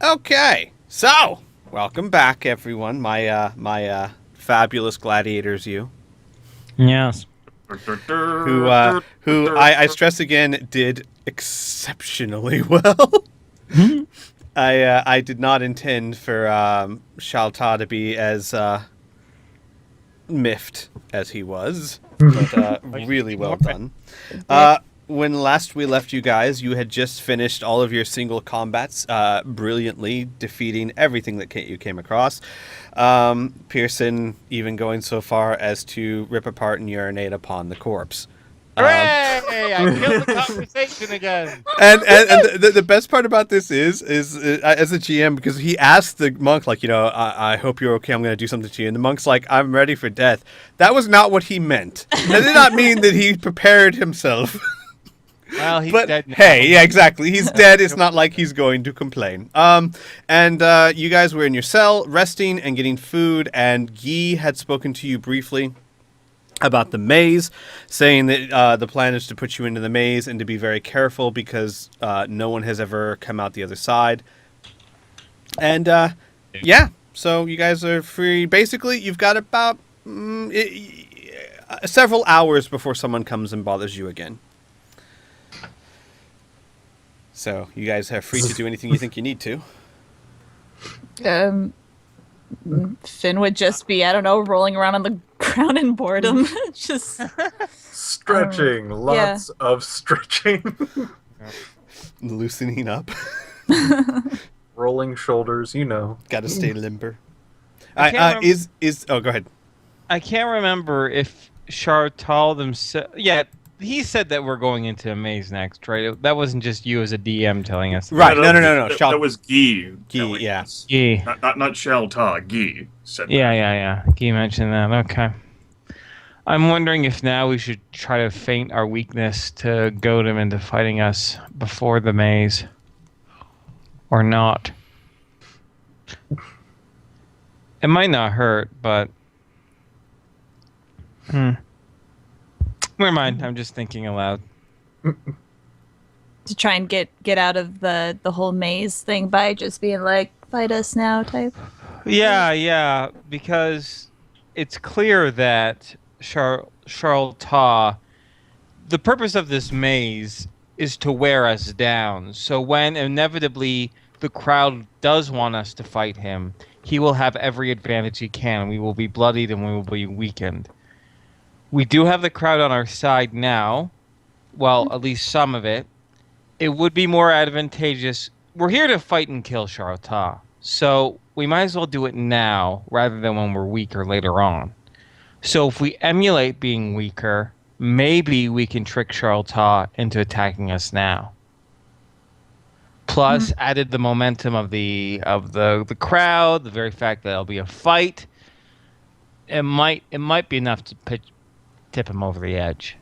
Okay, so welcome back, everyone. My fabulous gladiators, you Yes. who I stress again did exceptionally well. I did not intend for Shalta to be as miffed as he was, but really well done. When last we left you guys, you had just finished all of your single combats, brilliantly defeating everything that you came across. Pearson even going so far as to rip apart and urinate upon the corpse. Hooray! I killed the conversation again. And the best part about this is as a GM, because he asked the monk, like, I hope you're okay, I'm going to do something to you. And the monk's like, I'm ready for death. That was not what he meant. That did not mean that he prepared himself. Well, he's dead now. Hey, yeah, exactly. He's dead. It's not like he's going to complain. And you guys were in your cell, resting and getting food, and Guy had spoken to you briefly about the maze, saying that the plan is to put you into the maze and to be very careful because no one has ever come out the other side. And, yeah, so you guys are free. Basically, you've got about several hours before someone comes and bothers you again. So you guys are free to do anything you think you need to. Finn would just be, I don't know, rolling around on the ground in boredom. Just stretching. Lots of stretching. Loosening up. Rolling shoulders, Gotta stay limber. Oh, Go ahead. I can't remember if Chartal themselves... Yeah, he said that we're going into a maze next, right? That wasn't just you as a DM telling us. Right, no. That was Guy. Guy, yeah. Guy. Not Shalta, Guy said that. Yeah. Guy mentioned that. Okay. I'm wondering if now we should try to feint our weakness to goad him into fighting us before the maze. Or not. It might not hurt, but... Never mind, I'm just thinking aloud. to try and get out of the whole maze thing by just being like, fight us now type. Yeah, because it's clear that Charlta, the purpose of this maze is to wear us down. So when inevitably the crowd does want us to fight him, he will have every advantage he can. We will be bloodied and we will be weakened. We do have the crowd on our side now. Well, at least some of it. It would be more advantageous. We're here to fight and kill Charlta. So we might as well do it now rather than when we're weaker later on. So if we emulate being weaker, maybe we can trick Charlta into attacking us now. Plus, added the momentum of the crowd, the very fact that it'll be a fight. It might be enough to tip him over the edge.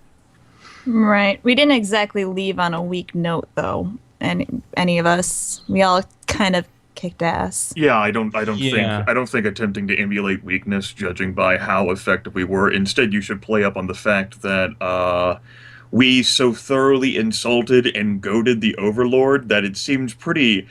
Right. We didn't exactly leave on a weak note, though. Any of us, we all kind of kicked ass. Yeah, I don't think attempting to emulate weakness, judging by how effective we were. Instead, you should play up on the fact that we so thoroughly insulted and goaded the Overlord that it seems pretty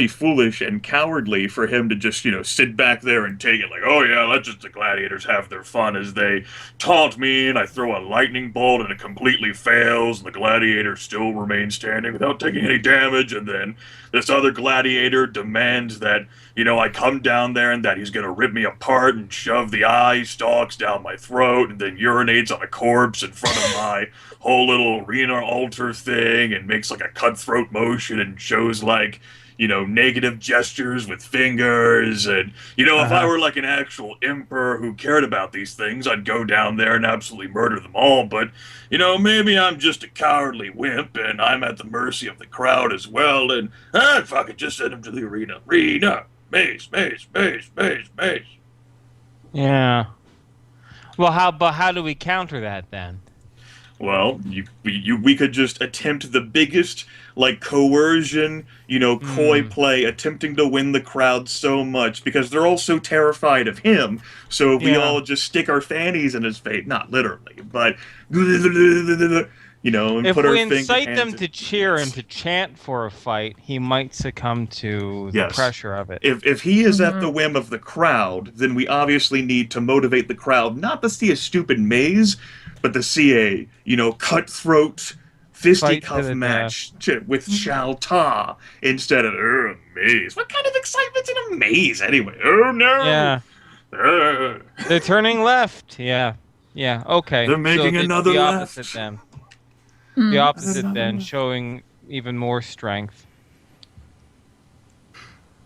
foolish and cowardly for him to just, sit back there and take it like, oh yeah, let just the gladiators have their fun as they taunt me and I throw a lightning bolt and it completely fails and the gladiator still remains standing without taking any damage, and then this other gladiator demands that, I come down there and that he's gonna rip me apart and shove the eye stalks down my throat and then urinates on a corpse in front of my whole little arena altar thing and makes like a cutthroat motion and shows like, negative gestures with fingers. And, if I were like an actual emperor who cared about these things, I'd go down there and absolutely murder them all. But, maybe I'm just a cowardly wimp and I'm at the mercy of the crowd as well. And, fuck it, just send him to the arena. Maze. Yeah. Well, how do we counter that then? Well, we could just attempt the biggest, coercion, coy play, attempting to win the crowd so much, because they're all so terrified of him, so if we all just stick our fannies in his face, not literally, but, and If put our we finger incite hands them in- to cheer and Yes. to chant for a fight, he might succumb to the Yes. pressure of it. If he is at the whim of the crowd, then we obviously need to motivate the crowd not to see a stupid maze, but to see a, cutthroat Fight to fisticuff the match with Shal Ta instead of a maze. What kind of excitement's in a maze anyway? Oh no! Yeah, Urgh. they're turning left. Yeah, okay. They're making so another the opposite left. then. Mm. The opposite then, showing even more strength.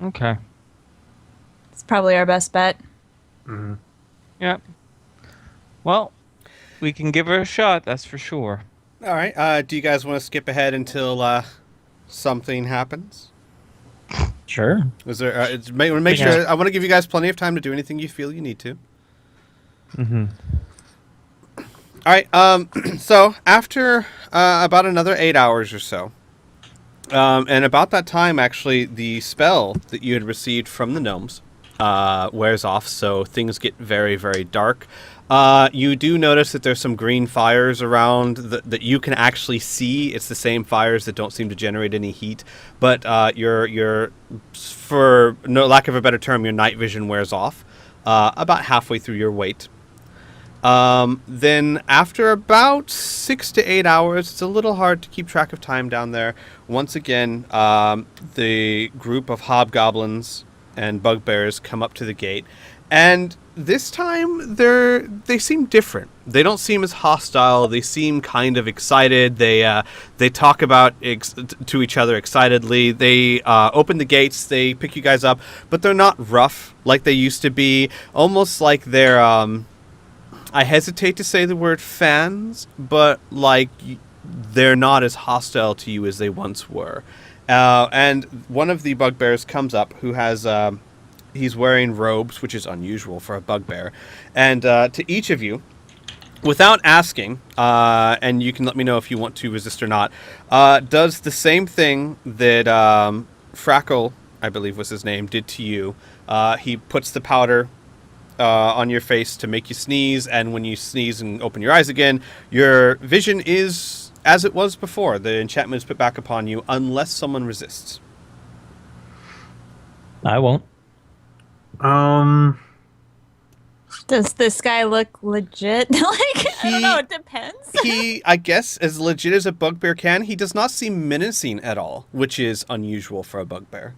Okay. It's probably our best bet. Yeah. Well, we can give her a shot, that's for sure. All right. Do you guys want to skip ahead until something happens? Sure. Is there? Make sure. I want to give you guys plenty of time to do anything you feel you need to. Mm-hmm. All right. So after about another 8 hours or so, and about that time, actually, the spell that you had received from the gnomes wears off. So things get very, very dark. You do notice that there's some green fires around that you can actually see. It's the same fires that don't seem to generate any heat, but your, for no lack of a better term, your night vision wears off about halfway through your wait. Then after about 6 to 8 hours, it's a little hard to keep track of time down there. Once again, the group of hobgoblins and bugbears come up to the gate, and this time they seem different. They don't seem as hostile. They seem kind of excited. They talk about to each other excitedly. They open the gates. They pick you guys up, but they're not rough like they used to be. Almost like they're I hesitate to say the word fans, but like they're not as hostile to you as they once were. And one of the bugbears comes up who has he's wearing robes, which is unusual for a bugbear. And to each of you, without asking, and you can let me know if you want to resist or not, does the same thing that Frackle, I believe was his name, did to you. He puts the powder on your face to make you sneeze, and when you sneeze and open your eyes again, your vision is as it was before. The enchantment is put back upon you unless someone resists. I won't. Does this guy look legit? I don't know. It depends. He, I guess, as legit as a bugbear can, he does not seem menacing at all, which is unusual for a bugbear.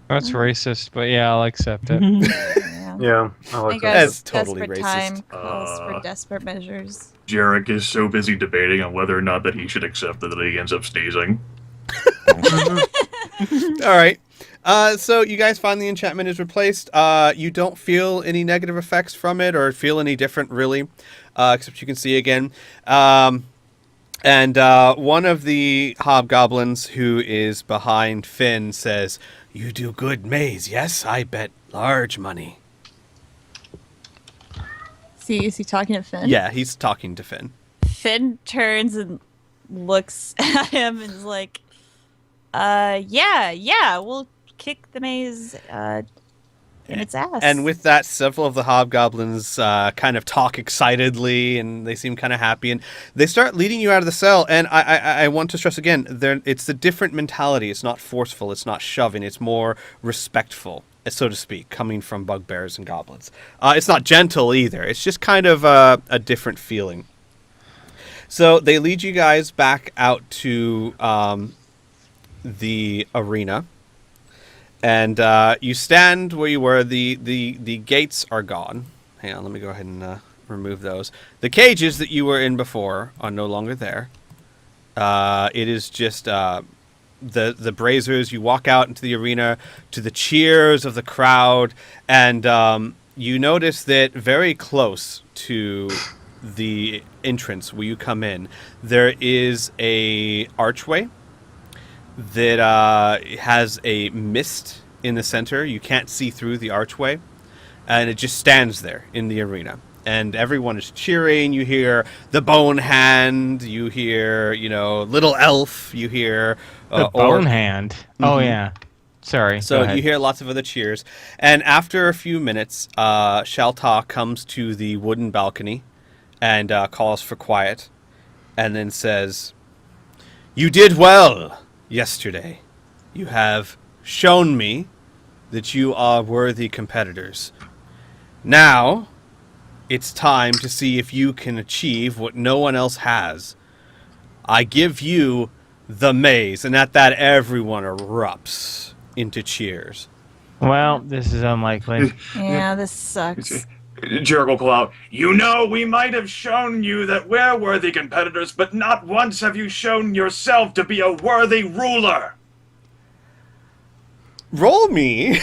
That's racist, but yeah, I'll accept it. Yeah, I I like that. guess That's totally desperate racist. time calls for desperate measures. Jarek is so busy debating on whether or not that he should accept it that he ends up sneezing. All right. So you guys find the enchantment is replaced. You don't feel any negative effects from it or feel any different, really, except you can see again. And one of the hobgoblins who is behind Finn says, "You do good maze, yes? I bet large money." Is he talking to Finn? Yeah, he's talking to Finn. Finn turns and looks at him and is like, yeah, we'll kick the maze in its ass. And with that, several of the hobgoblins kind of talk excitedly, and they seem kind of happy, and they start leading you out of the cell. And I want to stress again, it's the different mentality. It's not forceful. It's not shoving. It's more respectful, so to speak, coming from bugbears and goblins. It's not gentle either. It's just kind of a different feeling. So they lead you guys back out to the arena. And you stand where you were. The gates are gone. Hang on, let me go ahead and remove those. The cages that you were in before are no longer there. It is just the braziers. You walk out into the arena to the cheers of the crowd, and you notice that very close to the entrance where you come in, there is a archway that has a mist in the center. You can't see through the archway, and it just stands there in the arena. And everyone is cheering. You hear the Bone Hand. You hear, Little Elf. You hear The Bone Hand. Oh yeah. Sorry. So you hear lots of other cheers. And after a few minutes, Shalta comes to the wooden balcony and calls for quiet. and then says, "You did well yesterday. You have shown me that you are worthy competitors. Now, it's time to see if you can achieve what no one else has. I give you the maze," and at that everyone erupts into cheers. Well, this is unlikely. Yeah, this sucks. Jarek will call out, "You know, we might have shown you that we're worthy competitors, but not once have you shown yourself to be a worthy ruler." Roll me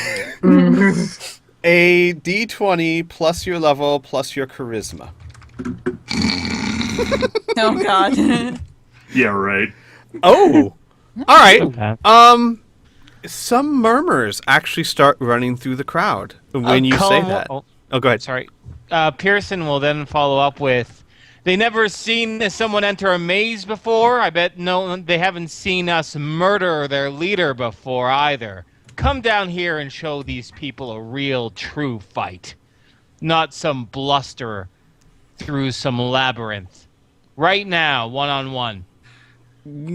a d20 plus your level plus your charisma. Oh God. Yeah, right. Oh, all right. Okay. Some murmurs actually start running through the crowd when you say Cullen that. will- Oh, go ahead. Sorry. Pearson will then follow up with, "They never seen someone enter a maze before. I bet no, they haven't seen us murder their leader before either. Come down here and show these people a real, true fight, not some bluster through some labyrinth. Right now, one-on-one."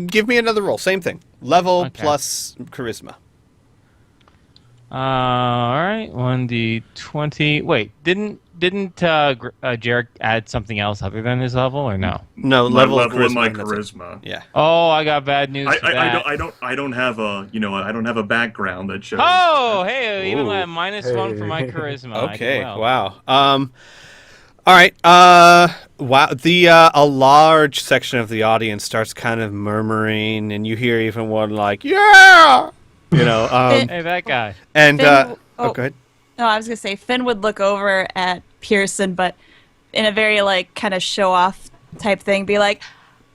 Give me another roll. Same thing. Level Okay. plus charisma. All right, 1d20. Wait, didn't Jarek add something else other than his level, or no? No, My level, level of and my charisma. and that's it. charisma. Yeah. Oh, I got bad news for that. I don't have a I don't have a background that shows. Oh, hey, even Ooh. a -1 for my Hey. charisma. I did Okay. well. Wow. All right. Wow. A large section of the audience starts kind of murmuring, and you hear even one like, "Yeah," Hey, that guy. and Finn- go ahead. No, I was gonna say Finn would look over at Pearson, but in a very kind of show off type thing, be like,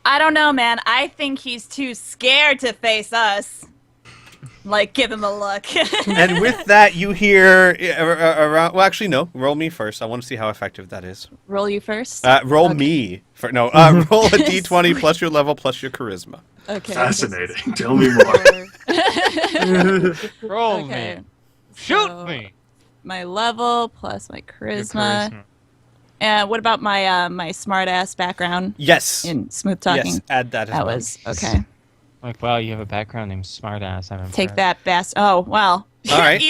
"I don't know, man. I think he's too scared to face us." Like, give him a look. And with that, you hear around. Well, actually, no. Roll me first. I want to see how effective that is. Roll you first. Roll Okay. me for no. Roll a d20 plus your level plus your charisma. Okay. Fascinating. Tell me more. Roll Okay. me. Shoot So, me. My level plus my Your charisma. charisma. And what about my my smart ass background Yes. in smooth talking? Yes. Add that as That well. was okay. Like, wow, you have a background named Smartass. I'm Take impressed. that, bast. Oh well. All right.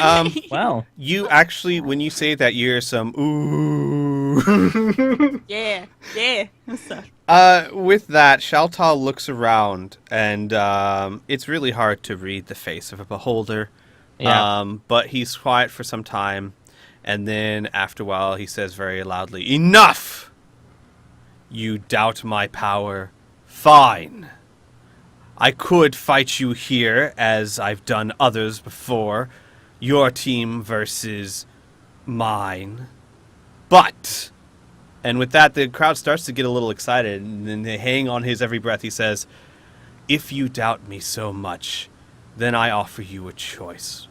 Wow. You actually, when you say that, you hear some ooh. Yeah. So, With that, Shaltal looks around, and it's really hard to read the face of a beholder. Yeah. But he's quiet for some time, and then after a while, he says very loudly, "Enough! You doubt my power? Fine. I could fight you here, as I've done others before. Your team versus mine. But..." And with that, the crowd starts to get a little excited, and then they hang on his every breath. He says, "If you doubt me so much, then I offer you a choice."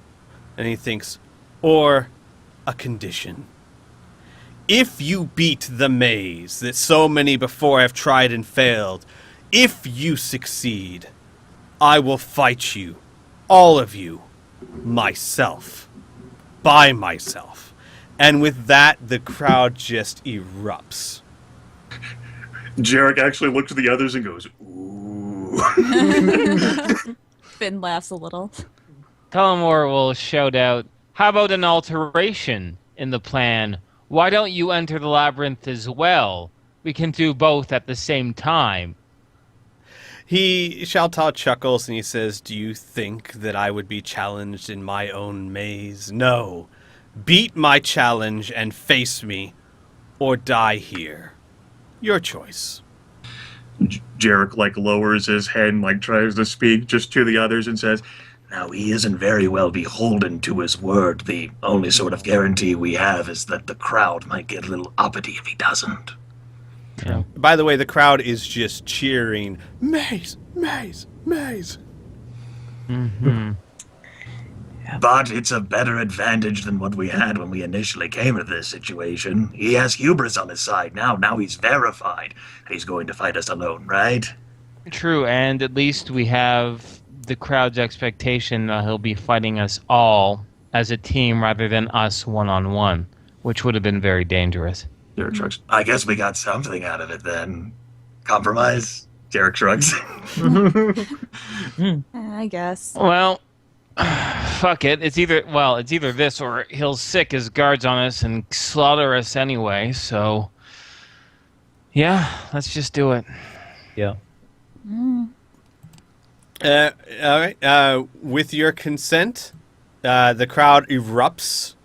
And he thinks, "Or a condition. If you beat the maze that so many before have tried and failed, if you succeed, I will fight you, all of you, myself, by myself." And with that, the crowd just erupts. Jarek actually looks at the others and goes, "Ooh." Finn laughs a little. Tullamore will shout out, "How about an alteration in the plan? Why don't you enter the labyrinth as well? We can do both at the same time." Shaltal chuckles and he says, "Do you think that I would be challenged in my own maze? No. Beat my challenge and face me, or die here. Your choice." Jarek lowers his head and tries to speak just to the others and says, "Now he isn't very well beholden to his word. The only sort of guarantee we have is that the crowd might get a little uppity if he doesn't. By the way, the crowd is just cheering, "Maze, maze, maze." Mm-hmm. But it's a better advantage than what we had when we initially came into this situation. He has hubris on his side now. Now he's verified. He's going to fight us alone, right?" True, and at least we have the crowd's expectation that he'll be fighting us all as a team rather than us one-on-one, which would have been very dangerous. I guess we got something out of it then. Compromise? Derek shrugs. I guess. Well, fuck it. It's either this or he'll sick his guards on us and slaughter us anyway. So, yeah, let's just do it. Yeah. All right. With your consent, the crowd erupts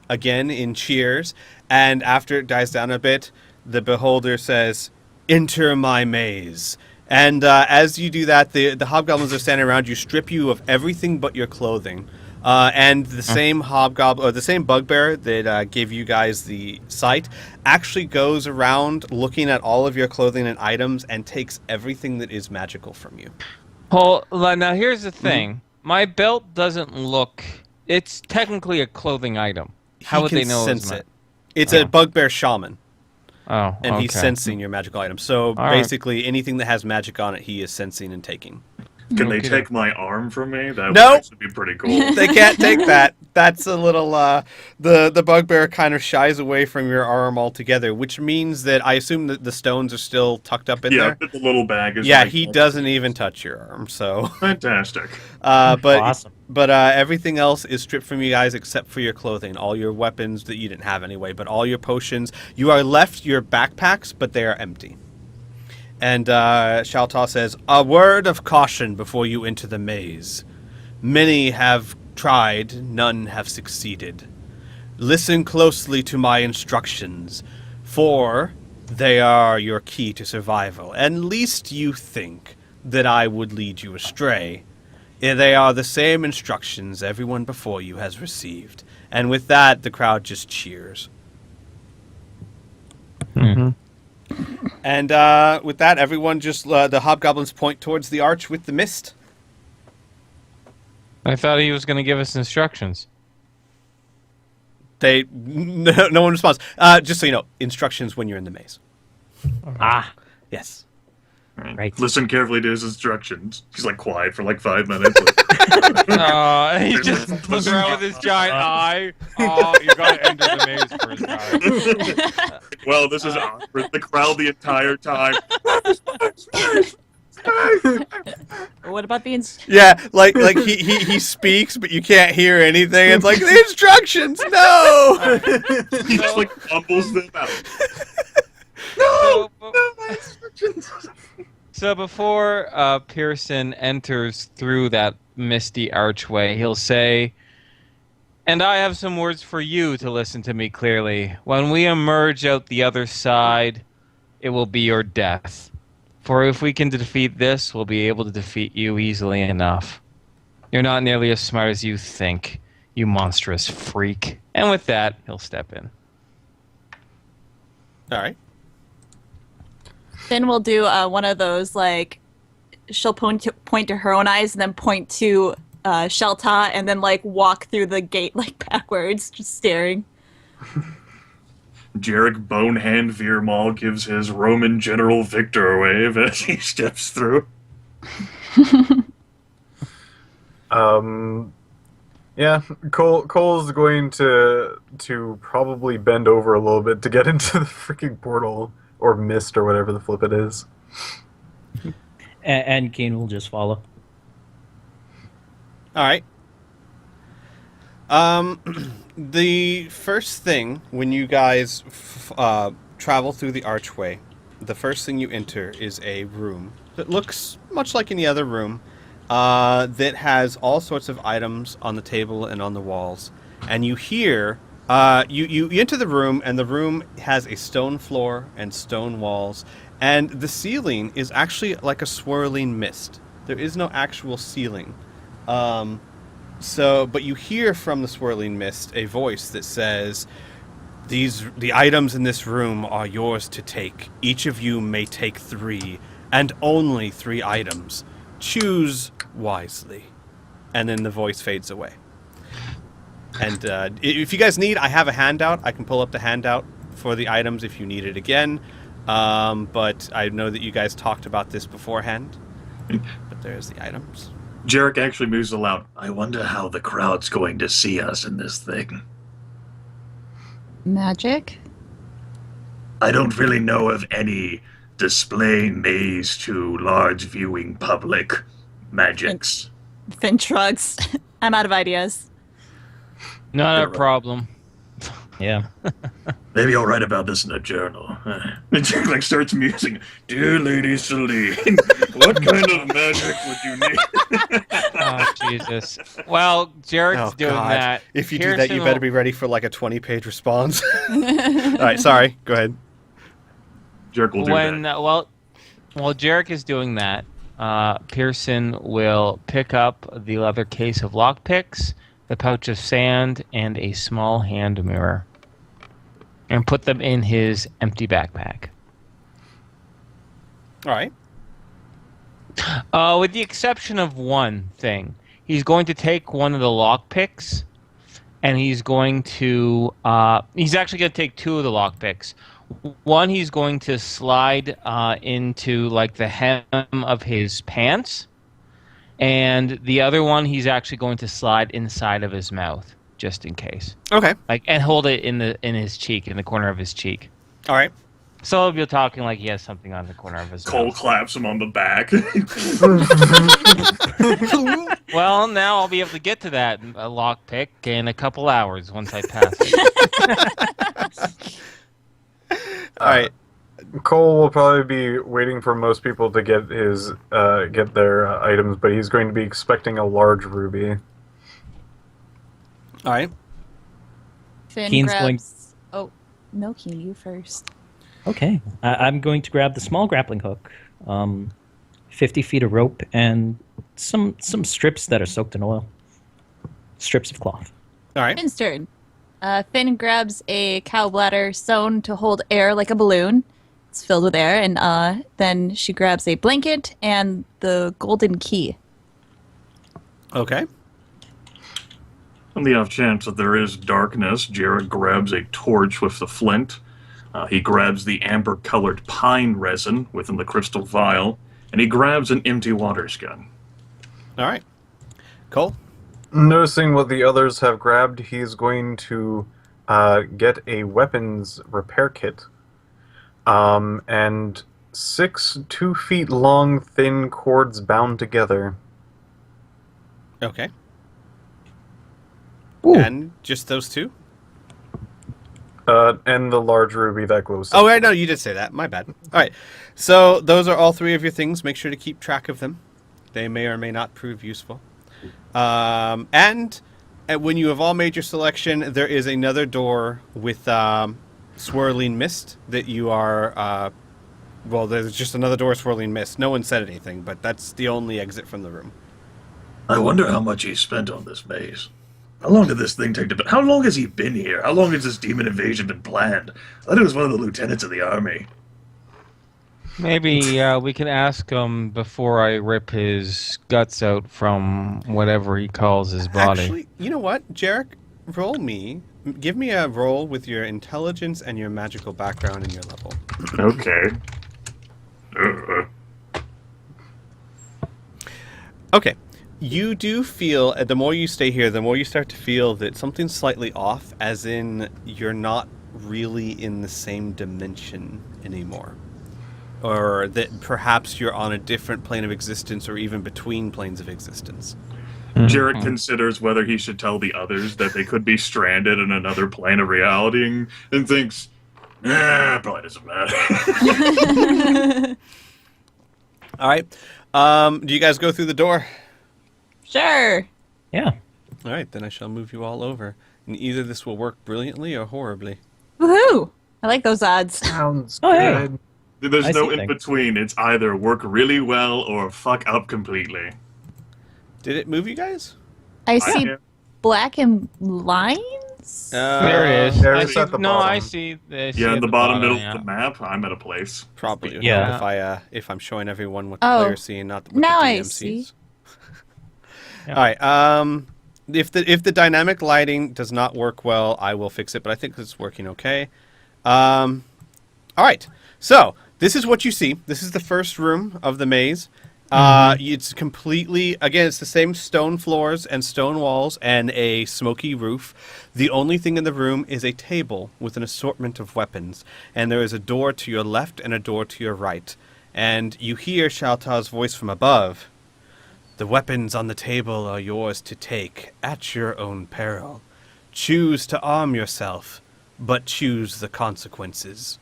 again in cheers, and after it dies down a bit, the beholder says, "Enter my maze." And as you do that, the hobgoblins are standing around you, strip you of everything but your clothing. And the same hobgoblin, or the same bugbear that gave you guys the sight, actually goes around looking at all of your clothing and items and takes everything that is magical from you. Well, now here's the thing. My belt doesn't look... It's technically a clothing item. How would they know sense it's it? It's a bugbear shaman, Oh, and okay. he's sensing your magical items. So right. basically, anything that has magic on it, he is sensing and taking. Can they Okay. take my arm from me? That would Nope. actually be pretty cool. They can't take that. That's a little. The bugbear kind of shies away from your arm altogether, which means that I assume that the stones are still tucked up in Yeah, there. but the little bag is. Yeah, like- he doesn't even touch your arm. So, Fantastic. but Awesome. but everything else is stripped from you guys except for your clothing, all your weapons that you didn't have anyway, but all your potions. You are left your backpacks, but they are empty. And Shalta says, "A word of caution before you enter the maze. Many have tried, none have succeeded. Listen closely to my instructions, for they are your key to survival. And least you think that I would lead you astray. They are the same instructions everyone before you has received." And with that, the crowd just cheers. And with that, everyone just, the hobgoblins point towards the arch with the mist. I thought he was going to give us instructions. No one responds. Just so you know, instructions when you're in the maze. Ah, Yes. right. Listen carefully to his instructions. He's like quiet for like 5 minutes. And he just looks around with his giant eye. Oh, you got to enter the maze first, guys. Well, this is awkward. The crowd the entire time. What about the Yeah, like he speaks, but you can't hear anything. It's like, the instructions, no! He just like fumbles them out. So before Pearson enters through that misty archway, he'll say, "And I have some words for you to listen to me clearly. When we emerge out the other side, it will be your death. For if we can defeat this, we'll be able to defeat you easily enough. You're not nearly as smart as you think, you monstrous freak." And with that, he'll step in. All right. Finn will do one of those, like, she'll point to her own eyes and then point to Shelta and then, like, walk through the gate, like, backwards, just staring. Jarek Bonehand Veermal gives his Roman General Victor wave as he steps through. Yeah, Cole's going to probably bend over a little bit to get into the freaking portal or mist or whatever the flip it is. And Kane will just follow. All right. The first thing when you guys travel through the archway, the first thing you enter is a room that looks much like any other room, that has all sorts of items on the table and on the walls. And you hear, you enter the room, and the room has a stone floor and stone walls, and the ceiling is actually like a swirling mist. There is no actual ceiling. But you hear from the swirling mist a voice that says, the items in this room are yours to take. Each of you may take 3, and only 3 items. Choose wisely." And then the voice fades away. And if you guys need, I have a handout. I can pull up the handout for the items if you need it again. But I know that you guys talked about this beforehand. But there's the items. Jarek actually moves aloud. I wonder how the crowd's going to see us in this thing. Magic? I don't really know of any display maze to large viewing public magics. Finn shrugs. I'm out of ideas. Not a problem. Yeah. Maybe I'll write about this in a journal. And Jack like starts musing. Dear Lady Celine, what kind of magic would you need? Oh, Jesus. Well, Jarek's doing that. If you do that, Pearson you better will- be ready for like a 20-page response. All right, sorry. Go ahead. Jerk will do that. While Jarek is doing that, Pearson will pick up the leather case of lockpicks, the pouch of sand, and a small hand mirror, and put them in his empty backpack. All right. With the exception of one thing, he's going to take one of the lockpicks, and he's going to. He's actually going to take two of the lockpicks. One, he's going to slide into like the hem of his pants, and the other one, he's actually going to slide inside of his mouth, just in case. Okay. Like, and hold it in his cheek, in the corner of his cheek. All right. So if you're talking like he has something on the corner of his Cole mouth. claps him on the back. Well, now I'll be able to get to that lockpick in a couple hours once I pass it. All right. Cole will probably be waiting for most people to get their items, but he's going to be expecting a large ruby. All right. Finn Keen's grabs... going- Oh, no, Keen, you first. Okay. I'm going to grab the small grappling hook, 50 feet of rope, and some strips that are soaked in oil. Strips of cloth. All right. Finn's turn. Finn grabs a cow bladder sewn to hold air like a balloon. It's filled with air, and then she grabs a blanket and the golden key. Okay. On the off chance that there is darkness, Jarek grabs a torch with the flint. He grabs the amber-colored pine resin within the crystal vial, and he grabs an empty water gun. All right. Cole? Noticing what the others have grabbed, he's going to get a weapons repair kit and 6 2-feet-long thin cords bound together. Okay. Ooh. And just those two? And the large ruby that glows. Oh, right, no, you did say that. My bad. All right. So those are all three of your things. Make sure to keep track of them. They may or may not prove useful. And when you have all made your selection, there is another door with swirling mist that you are... well, there's just another door swirling mist. No one said anything, but that's the only exit from the room. I wonder how much he spent on this maze. How long did this thing take to... How long has he been here? How long has this demon invasion been planned? I thought he was one of the lieutenants of the army. Maybe we can ask him before I rip his guts out from whatever he calls his body. Actually, you know what, Jarek? Give me a roll with your intelligence and your magical background and your level. Okay. Okay. You do feel, the more you stay here, the more you start to feel that something's slightly off, as in you're not really in the same dimension anymore. Or that perhaps you're on a different plane of existence or even between planes of existence. Jarek considers whether he should tell the others that they could be stranded in another plane of reality and thinks, probably doesn't matter. All right. Do you guys go through the door? Sure. Yeah. All right, then I shall move you all over. And either this will work brilliantly or horribly. Woohoo! I like those odds. Sounds Oh, yeah. good. There's I no see in things. between. It's either work really well or fuck up completely. Did it move you guys? I see I- black and lines. There it is. There I it's see, at the no, I bottom. see. Yeah, in the bottom middle yeah. of the map, I'm at a place. Probably would Yeah. help if I'm showing everyone what the Oh, player's seeing, not what now the I DM see. sees. All right. If the dynamic lighting does not work well, I will fix it. But I think it's working okay. All right. So this is what you see. This is the first room of the maze. It's completely, again, it's the same stone floors and stone walls and a smoky roof. The only thing in the room is a table with an assortment of weapons, and there is a door to your left and a door to your right. And you hear Shalta's voice from above. The weapons on the table are yours to take at your own peril. Choose to arm yourself, but choose the consequences.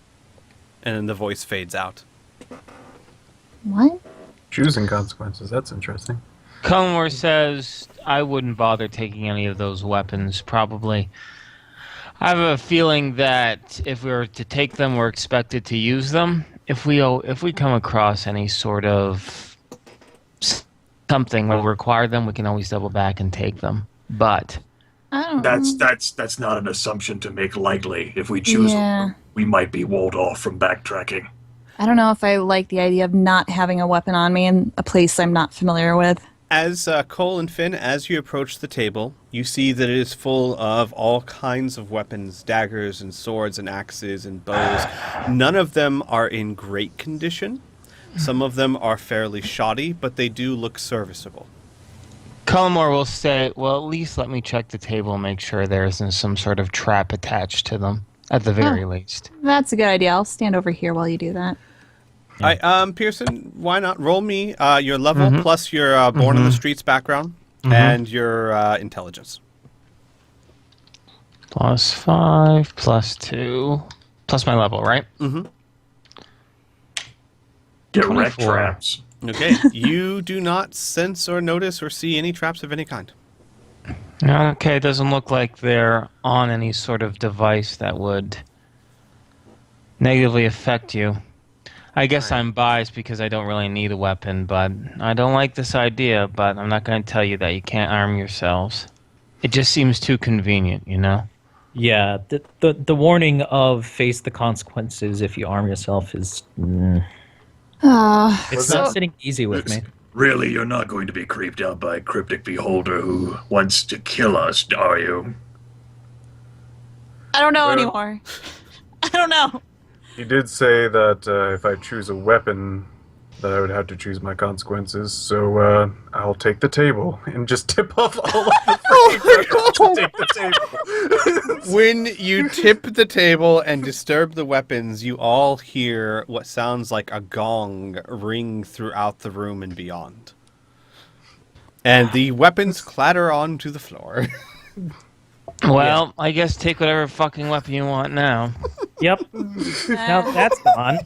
And then the voice fades out. What? Choosing consequences. That's interesting. Cullimore says, I wouldn't bother taking any of those weapons, probably. I have a feeling that if we were to take them, we're expected to use them. If we come across any sort of something where we require them, we can always double back and take them. But I don't That's not an assumption to make lightly. If we choose them, we might be walled off from backtracking. I don't know if I like the idea of not having a weapon on me in a place I'm not familiar with. As Cole and Finn, as you approach the table, you see that it is full of all kinds of weapons, daggers and swords and axes and bows. None of them are in great condition. Some of them are fairly shoddy, but they do look serviceable. Cullimore will say, well, at least let me check the table and make sure there isn't some sort of trap attached to them, at the very least. That's a good idea. I'll stand over here while you do that. All right, Pearson, why not roll me your level plus your Born on the Streets background and your intelligence. +5, +2, plus my level, right? Mm-hmm. Get wrecked 24. traps. Okay, you do not sense or notice or see any traps of any kind. Okay, it doesn't look like they're on any sort of device that would negatively affect you. I guess I'm biased because I don't really need a weapon, but I don't like this idea, but I'm not going to tell you that you can't arm yourselves. It just seems too convenient, you know? Yeah, the warning of face the consequences if you arm yourself is... it's not sitting easy with me. Really, you're not going to be creeped out by a cryptic beholder who wants to kill us, are you? I don't know anymore. I don't know. He did say that if I choose a weapon, that I would have to choose my consequences. So I'll take the table and just tip off all of the freaking to take the table. When you tip the table and disturb the weapons, you all hear what sounds like a gong ring throughout the room and beyond. And the weapons clatter onto the floor. Well, I guess take whatever fucking weapon you want now. Yep. Now that's gone.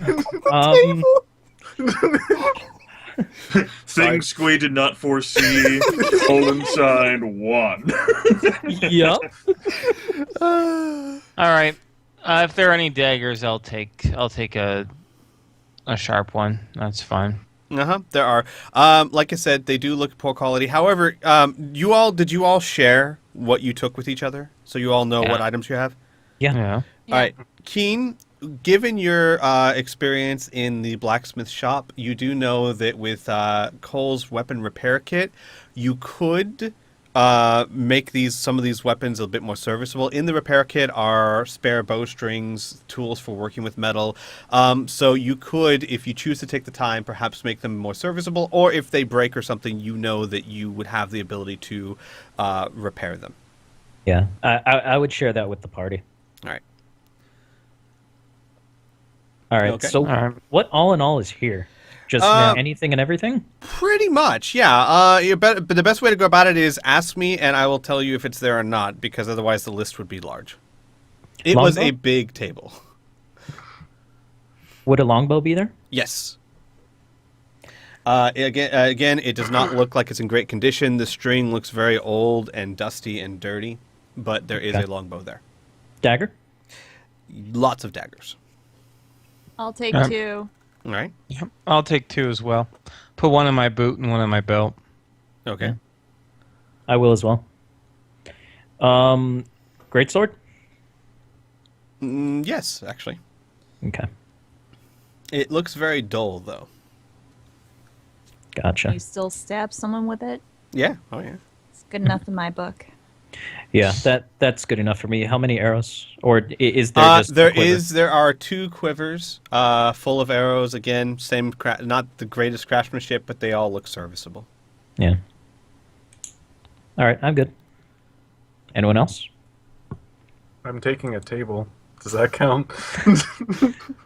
Things we did not foresee. Colon sign 1. Yep. All right. If there are any daggers, I'll take a sharp one. That's fine. There are. Like I said, they do look poor quality. However, did you all share what you took with each other? So you all know what items you have? Yeah. All right. Keen, given your experience in the blacksmith shop, you do know that with Cole's weapon repair kit, you could make some of these weapons a bit more serviceable. In the repair kit are spare bowstrings, tools for working with metal. So you could, if you choose to take the time, perhaps make them more serviceable, or if they break or something, you know that you would have the ability to repair them. Yeah, I would share that with the party. All right. All right. Okay. So what all in all is here? Just anything and everything? Pretty much, yeah. But the best way to go about it is ask me, and I will tell you if it's there or not, because otherwise the list would be large. It was a big table. Would a longbow be there? Yes. Again, it does not look like it's in great condition. The string looks very old and dusty and dirty, but there is a longbow there. Dagger? Lots of daggers. I'll take 2. All right. Yep. I'll take 2 as well. Put one in my boot and one in my belt. Okay. I will as well. Greatsword? Yes, actually. Okay. It looks very dull, though. Gotcha. You still stab someone with it? Yeah. Oh, yeah. It's good enough in my book. Yeah, that's good enough for me. How many arrows? Or is there just a quiver? There are 2 quivers full of arrows. Again, same not the greatest craftsmanship, but they all look serviceable. Yeah. All right, I'm good. Anyone else? I'm taking a table. Does that count?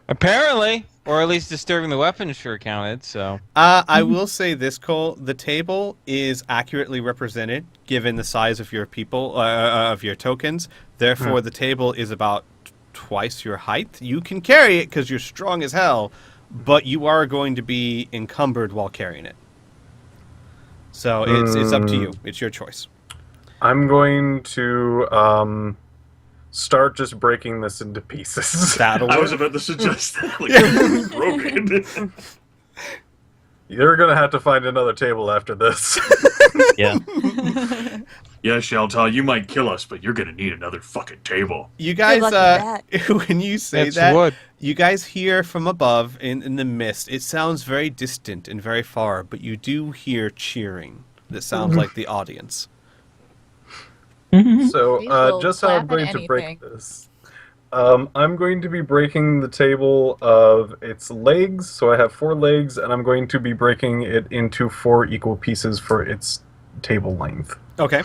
Apparently, or at least disturbing the weapon sure counted. So I will say this, Cole. The table is accurately represented given the size of your people, of your tokens. Therefore, the table is about twice your height. You can carry it because you're strong as hell, but you are going to be encumbered while carrying it. So it's up to you. It's your choice. I'm going to start just breaking this into pieces. That'll I work. was about to suggest that. Like, broken. You're going to have to find another table after this. Yeah. Yeah, Sheltal, you might kill us, but you're gonna need another fucking table. You guys, luck with when you say It's that, wood. you guys hear from above in the mist. It sounds very distant and very far, but you do hear cheering. That sounds like the audience. So, We will just how I'm clap at going to break anything. this. I'm going to be breaking the table of its legs, so I have 4 legs, and I'm going to be breaking it into 4 equal pieces for its table length. Okay.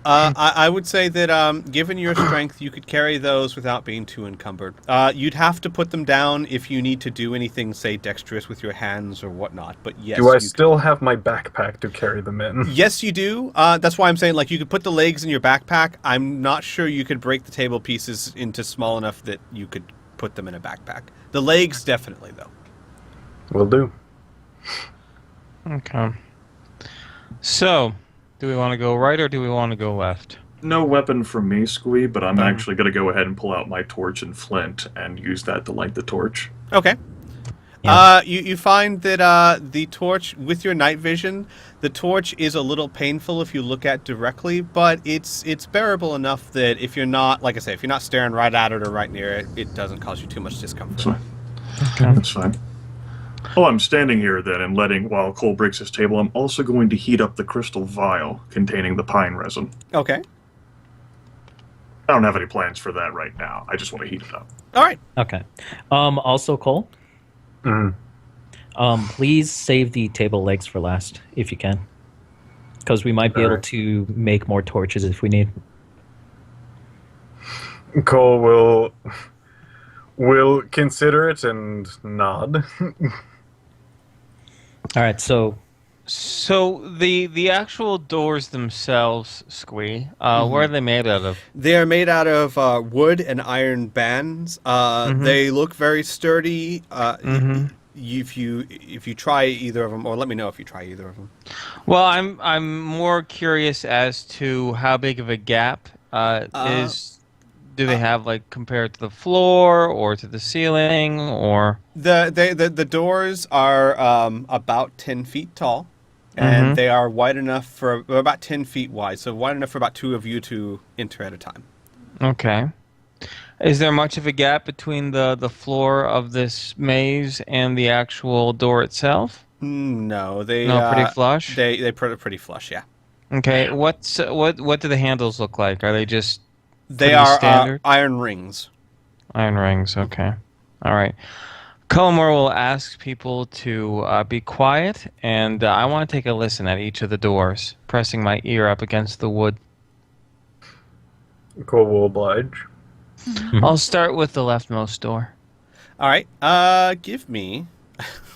I would say that given your strength, you could carry those without being too encumbered. You'd have to put them down if you need to do anything, say, dexterous with your hands or whatnot. But yes, Do I you still have my backpack to carry them in? Yes, you do. That's why I'm saying, like, you could put the legs in your backpack. I'm not sure you could break the table pieces into small enough that you could put them in a backpack. The legs, definitely, though. Will do. okay. So, do we want to go right or do we want to go left? No weapon from me, Squee, but I'm actually gonna go ahead and pull out my torch and flint and use that to light the torch. Okay. Yeah. You find that the torch, with your night vision, the torch is a little painful if you look at directly, but it's bearable enough that if you're not, like I say, if you're not staring right at it or right near it, it doesn't cause you too much discomfort. That's fine. That's fine. Oh, I'm standing here then and letting, while Cole breaks his table, I'm also going to heat up the crystal vial containing the pine resin. Okay. I don't have any plans for that right now. I just want to heat it up. All right. Okay. Also, Cole, please save the table legs for last, if you can. Because we might be able Alright. to make more torches if we need. Cole will consider it and nod. All right, so So the actual doors themselves, Squee, what are they made out of? They are made out of wood and iron bands. They look very sturdy. If you try either of them, or let me know if you try either of them. Well, I'm more curious as to how big of a gap do they have, like, compared to the floor or to the ceiling, or The doors are about 10 feet tall, and they are wide enough for about 10 feet wide, so wide enough for about 2 of you to enter at a time. okay. Is there much of a gap between the floor of this maze and the actual door itself? No, they Pretty flush. They pretty flush, yeah. Okay, what do the handles look like? Are they just They pretty are standard? iron rings. Iron rings? Okay, all right. Cullimore will ask people to be quiet, and I want to take a listen at each of the doors, pressing my ear up against the wood. Cole will oblige. I'll start with the leftmost door. All right. Give me.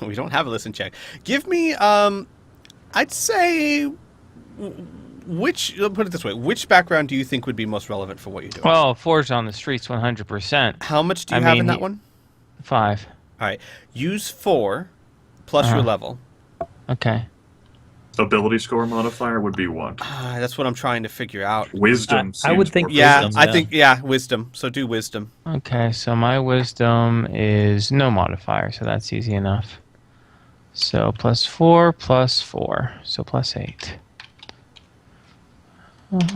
We don't have a listen check. Give me. I'd say. Put it this way. Which background do you think would be most relevant for what you're doing? Well, Forged on the Streets, 100%. How much do you I have mean, in that one? 5. All right. Use 4 plus your level. Okay. Ability score modifier would be 1. That's what I'm trying to figure out. Wisdom. I would seems think more Yeah, Wisdom, I yeah. think wisdom. So do wisdom. Okay, so my wisdom is no modifier, so that's easy enough. So +4, +4, so +8.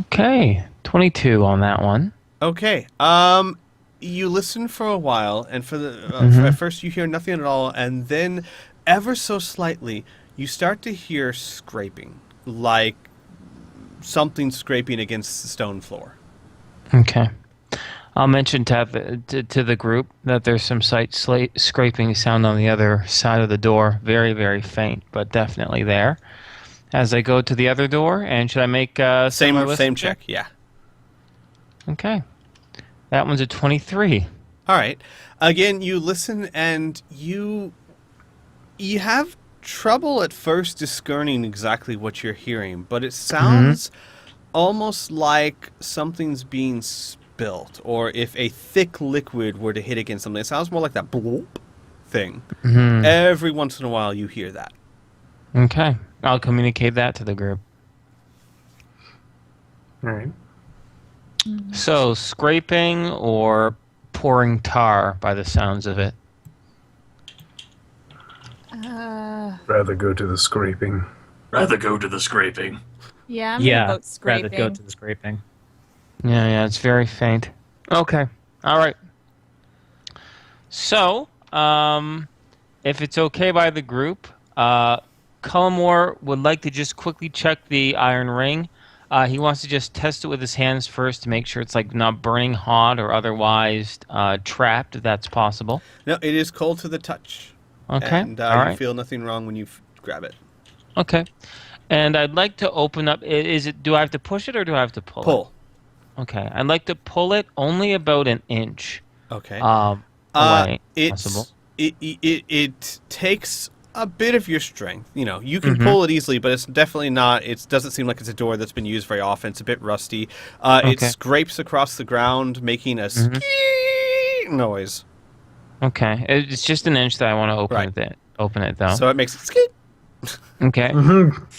Okay, 22 on that one. Okay. You listen for a while, and at first you hear nothing at all, and then, ever so slightly, you start to hear scraping, like something scraping against the stone floor. Okay. I'll mention to the group that there's some scraping sound on the other side of the door. Very, very faint, but definitely there. As I go to the other door, and should I make Same check, yeah. Okay. That one's a 23. All right. Again, you listen, and you have trouble at first discerning exactly what you're hearing, but it sounds almost like something's being spilled, or if a thick liquid were to hit against something. It sounds more like that bloop thing. Every once in a while, you hear that. Okay. I'll communicate that to the group. All right. So, scraping or pouring tar by the sounds of it. Rather go to the scraping. Rather go to the scraping. Yeah, I'm gonna vote scraping. rather go to the scraping. Yeah, it's very faint. Okay. All right. So, if it's okay by the group, Cullimore would like to just quickly check the iron ring. He wants to just test it with his hands first to make sure it's like not burning hot or otherwise trapped, if that's possible. No, it is cold to the touch. Okay. And all right. you feel nothing wrong when you grab it. Okay. And I'd like to open up. Do I have to push it or do I have to pull it? Pull. Okay. I'd like to pull it only about an inch. Okay. Away. Possible. It takes a bit of your strength. You know, you can pull it easily, but it's definitely not. It doesn't seem like it's a door that's been used very often. It's a bit rusty. It scrapes across the ground, making a noise. Okay. It's just an inch that I want to open it though. So it makes it skit. Okay.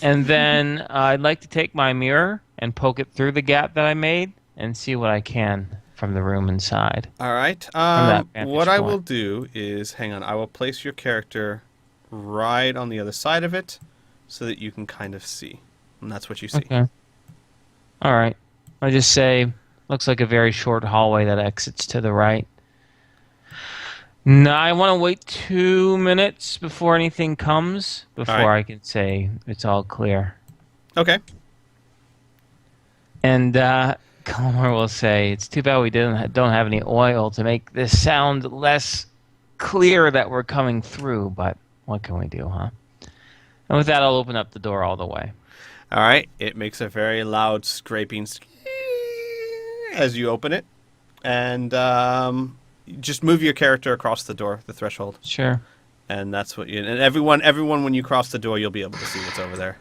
And then I'd like to take my mirror and poke it through the gap that I made and see what I can from the room inside. All right. that vantage What I point. will do is, hang on, I will place your character right on the other side of it so that you can kind of see. And that's what you see. Okay. All right. I'll just say, looks like a very short hallway that exits to the right. No, I want to wait 2 minutes before anything comes, before I can say it's all clear. Okay. And Cullimore will say, it's too bad we don't have any oil to make this sound less clear that we're coming through, but what can we do, huh? And with that, I'll open up the door all the way. All right. It makes a very loud scraping as you open it. And just move your character across the door, the threshold. Sure. And that's what you... And everyone, when you cross the door, you'll be able to see what's over there.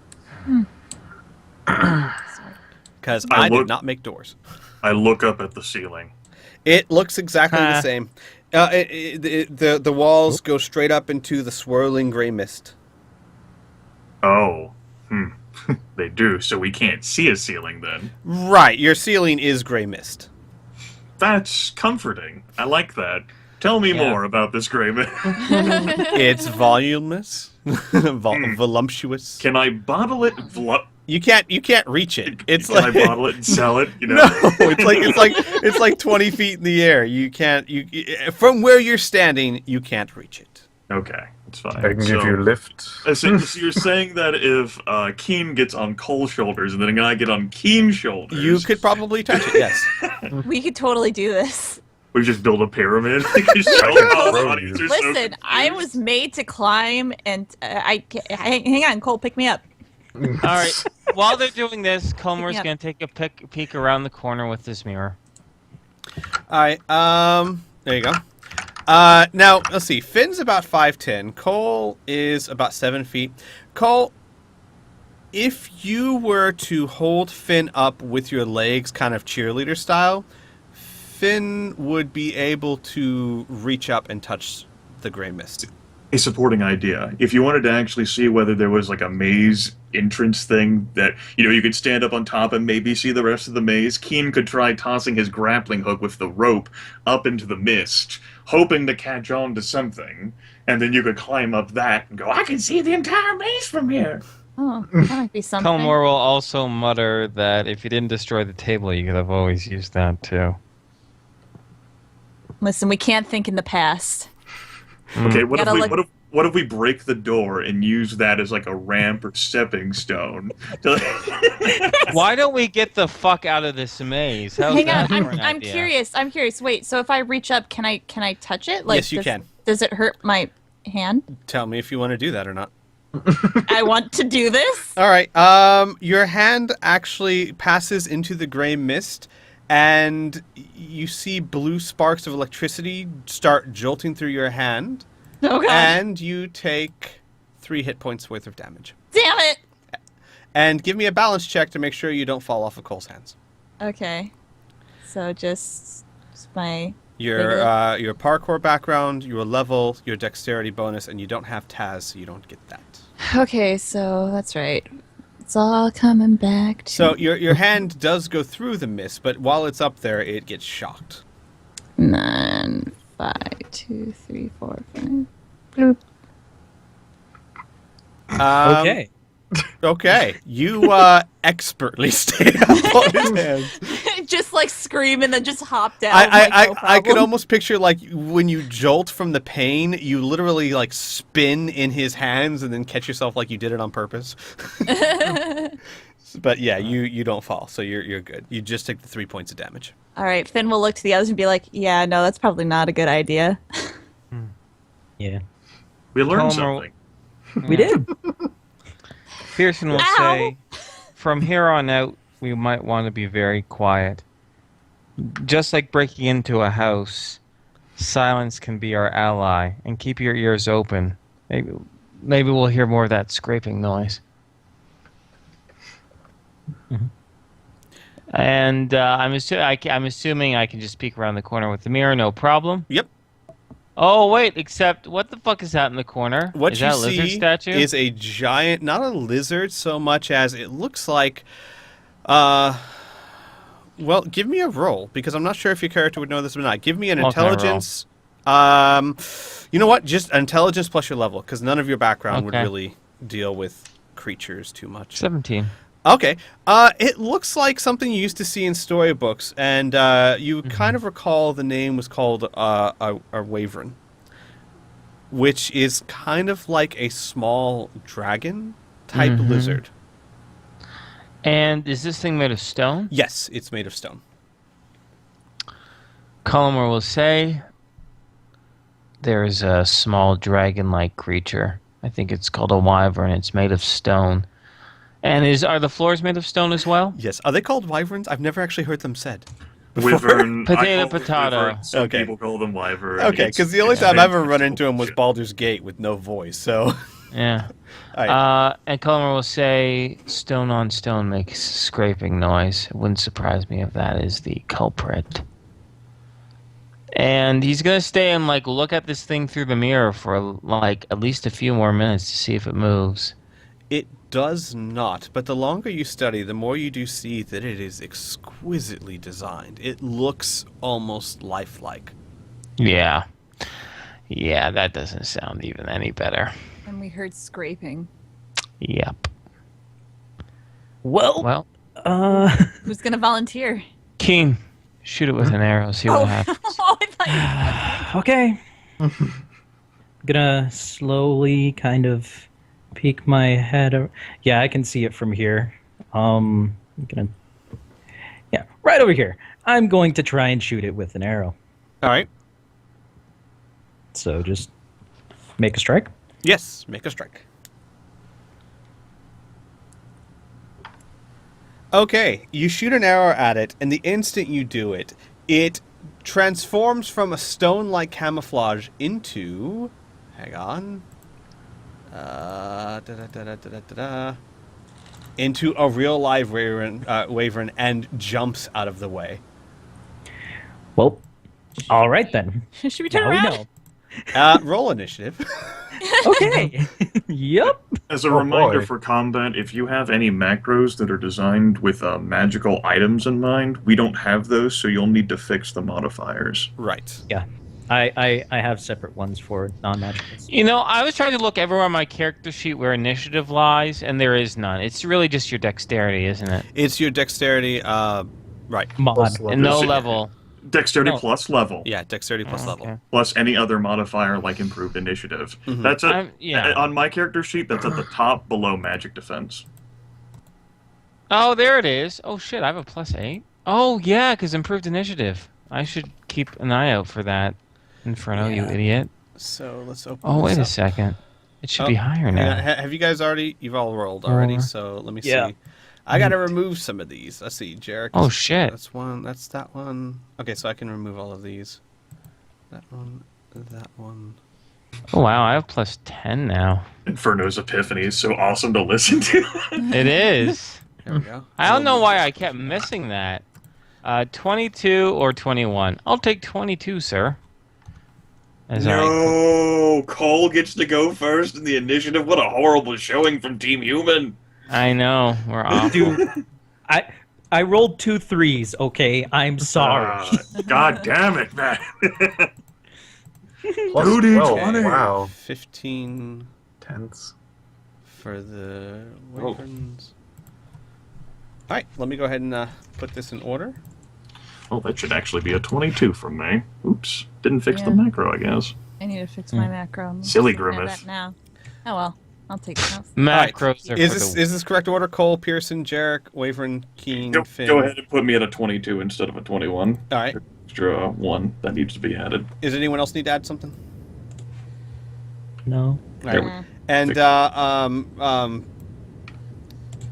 Because I did not make doors. I look up at the ceiling. It looks exactly the same. The walls go straight up into the swirling gray mist. Oh. They do, so we can't see a ceiling then. Right, your ceiling is gray mist. That's comforting. I like that. Tell me more about this gray mist. It's voluminous, voluptuous. Can I bottle it? You can't reach it. It's Can like I bottle it and sell it? You know? No, it's like 20 feet in the air. You can't. From where you're standing, you can't reach it. Okay, it's fine. I can give you a lift. So you're saying that if Keen gets on Cole's shoulders and then I get on Keen's shoulders, You could probably touch it. Yes. We could totally do this. we just build a pyramid. Listen, I was made to climb, and hang on, Cole, pick me up. All right. While they're doing this, Cullimore's going to take a peek around the corner with this mirror. All right. There you go. Now let's see. Finn's about 5'10". Cole is about 7 feet. Cole, if you were to hold Finn up with your legs, kind of cheerleader style, Finn would be able to reach up and touch the gray mist. A supporting idea. If you wanted to actually see whether there was like a maze entrance thing that, you could stand up on top and maybe see the rest of the maze, Keen could try tossing his grappling hook with the rope up into the mist, hoping to catch on to something, and then you could climb up that and go, I can see the entire maze from here. Oh, that might be something. Cullimore will also mutter that if you didn't destroy the table, you could have always used that too. Listen, we can't think in the past. Okay, what What if we break the door and use that as like a ramp or stepping stone? Why don't we get the fuck out of this maze? How's Hang on, that for an I'm idea? curious. I'm curious. Wait, so if I reach up, can I touch it? Like, Yes, you can. Does it hurt my hand? Tell me if you want to do that or not. I want to do this. All right. Your hand actually passes into the gray mist, and you see blue sparks of electricity start jolting through your hand, Oh god! and you take 3 hit points worth of damage. Damn it! And give me a balance check to make sure you don't fall off of Cole's hands. Okay, so just my Your parkour background, your level, your dexterity bonus, and you don't have Taz, so you don't get that. Okay, so that's right. It's all coming back to So your hand does go through the mist, but while it's up there, it gets shocked. 9, 5, 2, 3, 4, 5. Bloop. Okay. Okay. You expertly stay up on his hands. Just like scream and then just hop down. I could almost picture like when you jolt from the pain, you literally like spin in his hands and then catch yourself like you did it on purpose. But yeah, you don't fall, so you're good. You just take the 3 points of damage. All right, Finn will look to the others and be like, "Yeah, no, that's probably not a good idea." Yeah. We learned Homer- something. We did. Pearson will Ow! say, from here on out, we might want to be very quiet. Just like breaking into a house, silence can be our ally, and keep your ears open. Maybe we'll hear more of that scraping noise. And I'm assuming I can just peek around the corner with the mirror, no problem. Yep. Oh wait, except what the fuck is that in the corner? What is you that a lizard see statue? is a giant, not a lizard so much as it looks like. Well, give me a roll because I'm not sure if your character would know this or not. Give me an What kind of intelligence. You know what? Just intelligence plus your level, because none of your background would Okay. really deal with creatures too much. 17. Okay. It looks like something you used to see in storybooks, and you kind of recall the name was called a wyvern, which is kind of like a small dragon type lizard. And is this thing made of stone? Yes, it's made of stone. Columar will say there is a small dragon-like creature. I think it's called a wyvern. It's made of stone. And are the floors made of stone as well? Yes. Are they called wyverns? I've never actually heard them said. before. Wyvern. I Potato, call them potato. wyvern, Some Okay. people call them wyvern. Okay, It's- because the only it's time I've ever fantastic run into him was bullshit. Baldur's Gate with no voice, so... Yeah. All right. And Columar will say stone on stone makes scraping noise. It wouldn't surprise me if that is the culprit. And he's gonna stay and like look at this thing through the mirror for like at least a few more minutes to see if it moves. It does not, but the longer you study, the more you do see that it is exquisitely designed. It looks almost lifelike. Yeah. Yeah, that doesn't sound even any better. And we heard scraping. Yep. Well, Well, Who's gonna volunteer? Keen, shoot it with an arrow, see what happens. Oh, I thought okay. Gonna slowly kind of peek my head. Yeah, I can see it from here. I'm gonna. Yeah, right over here. I'm going to try and shoot it with an arrow. All right. So just make a strike. Yes, make a strike. Okay, you shoot an arrow at it, and the instant you do it, it transforms from a stone-like camouflage into... Hang on. Into a real live wyvern and jumps out of the way. Well, all right then. you. Should we turn Now we around? know. Roll initiative. Okay. Yep. As a Oh, reminder boy. for combat, if you have any macros that are designed with magical items in mind, we don't have those, so you'll need to fix the modifiers. Right. Yeah. I have separate ones for non-magicals. You know, I was trying to look everywhere on my character sheet where initiative lies, and there is none. It's really just your dexterity, isn't it? It's your dexterity, right. Mod. Plus And no Does it- level. Dexterity No. plus level. Yeah, dexterity plus Okay. level. Plus any other modifier like improved initiative. Mhm. That's Yeah. on my character sheet. That's at the top below magic defense. Oh, there it is. Oh shit, I have a +8. Oh yeah, because improved initiative. I should keep an eye out for that. Inferno, you Yeah. idiot. So let's open Oh, this wait a up. second. It should Oh, be higher hang now. on. Have you guys already? You've all rolled already, Four. so let me Yeah. see. I gotta remove some of these. Let's see, Jarek. Oh, shit. That's one. That's that one. Okay, so I can remove all of these. That one. That one. Oh wow, I have +10 now. Inferno's Epiphany is so awesome to listen to. It is. There we go. I don't know why I kept missing that. 22 or 21. I'll take 22, sir. No, Cole gets to go first in the initiative. What a horrible showing from Team Human. I know we're off. Dude, I rolled 2 3s. Okay, I'm sorry. God damn it, man. Plus Who did 12. 20? Wow. 15 Tense. for the wyverns. All right, let me go ahead and put this in order. Oh, that should actually be a 22 from me. Oops. Didn't fix the Yeah. macro, I guess. I need to fix my macro. I'm Silly just looking at grimace. that now. Oh well, I'll take that. Macros are Is for this the... is this correct order? Cole, Pearson, Jarek, Wavern, Keen, Go, Finn. go ahead and put me at a 22 instead of a 21. All right. Extra 1 that needs to be added. Is anyone else need to add something? No. All There right. we- And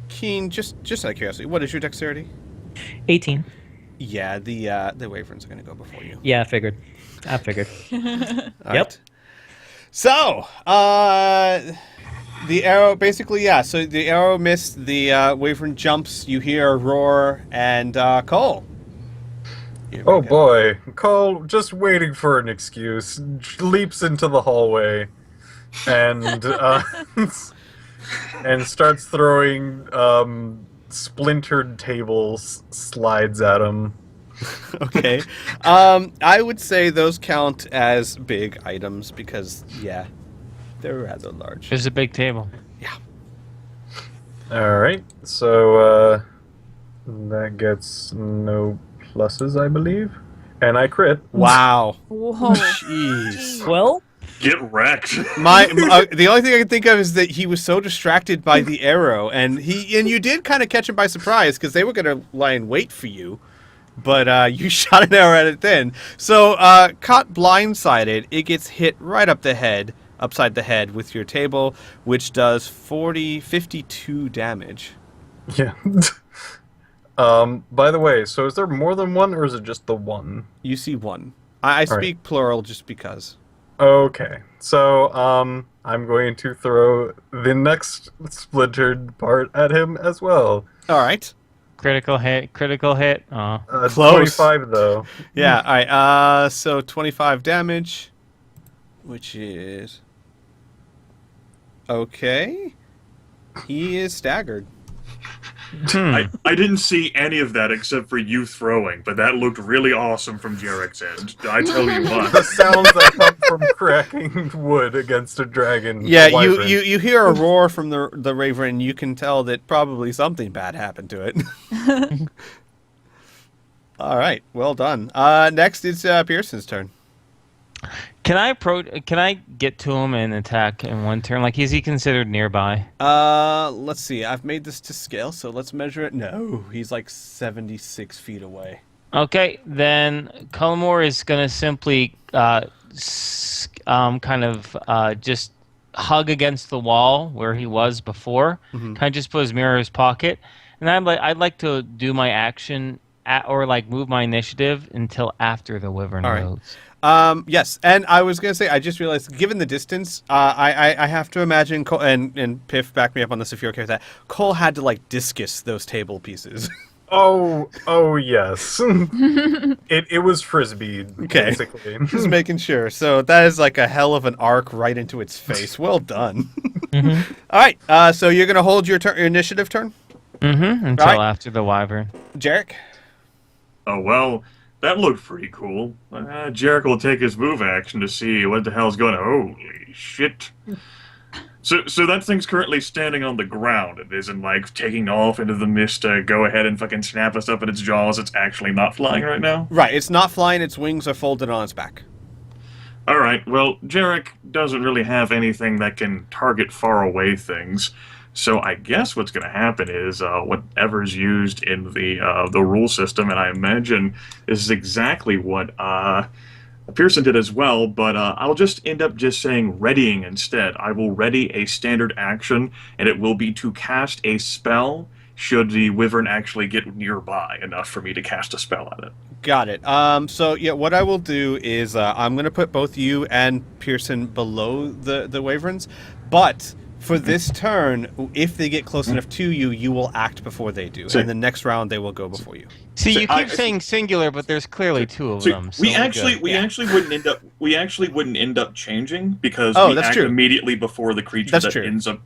Keen, just out of curiosity, what is your dexterity? 18. Yeah, the wyverns are gonna go before you. Yeah, I figured. All Yep. right. So, the arrow, basically, yeah. So the arrow missed. The wyvern jumps. You hear a roar, and Cole. Here we Oh go. boy, Cole, just waiting for an excuse, leaps into the hallway, and and starts throwing splintered tables slides at him. Okay. I would say those count as big items because, yeah, they're rather large. There's a big table. All right, so that gets no pluses, I believe, and I crit. Wow. Whoa. Jeez. Well, Get wrecked. The only thing I can think of is that he was so distracted by the arrow, and you did kind of catch him by surprise because they were gonna lie in wait for you, but you shot an arrow at it then. So caught blindsided, it gets hit right upside the head with your table, which does 52 damage. Yeah. By the way, so is there more than one, or is it just the one? You see one. I right. speak plural just because. Okay, so I'm going to throw the next splintered part at him as well. All right. Critical hit. Critical hit. Oh. Close. 25 though. Yeah. All right. So 25 damage, which is okay. He is staggered. I didn't see any of that except for you throwing, but that looked really awesome from Jarek's end. I tell you The what. sounds that come from cracking wood against a dragon. Yeah. wyvern. You hear a roar from the raven, and you can tell that probably something bad happened to it. All right. Well done. Next is Pearson's turn. Can I get to him and attack in one turn? Like, is he considered nearby? Let's see. I've made this to scale, so let's measure it. No, he's like 76 feet away. Okay, then Cullimore is gonna simply just hug against the wall where he was before. Kind of just put his mirror in his pocket, and I'd like to do my action or like move my initiative until after the wyvern All right. loads. Yes, and I was gonna say, I just realized, given the distance, I have to imagine Cole, and Piff, back me up on this if you're okay with that. Cole had to like discus those table pieces. Oh yes. It was frisbee, Okay. basically. Just making sure. So that is like a hell of an arc right into its face. Well done. All right. So you're gonna hold your initiative turn, Until Right. after the wyvern. Jarek. Oh, well, that looked pretty cool. Jarek will take his move action to see what the hell's going on. Holy shit. So that thing's currently standing on the ground. It isn't like taking off into the mist to go ahead and fucking snap us up in its jaws. It's actually not flying right now. Right, it's not flying. Its wings are folded on its back. All right. Well, Jarek doesn't really have anything that can target far away things. So I guess what's going to happen is whatever's used in the rule system, and I imagine this is exactly what Pearson did as well, but I'll just end up just saying readying instead. I will ready a standard action, and it will be to cast a spell should the wyvern actually get nearby enough for me to cast a spell at it. Got it. So yeah, what I will do is I'm going to put both you and Pearson below the wyverns, but for this turn, if they get close enough to you, you will act before they do, and the next round they will go before you. See, So you keep saying singular, but there's clearly two of them. So we we're actually good. we actually wouldn't end up changing because Oh, we that's act true. immediately before the creature That's that true. ends up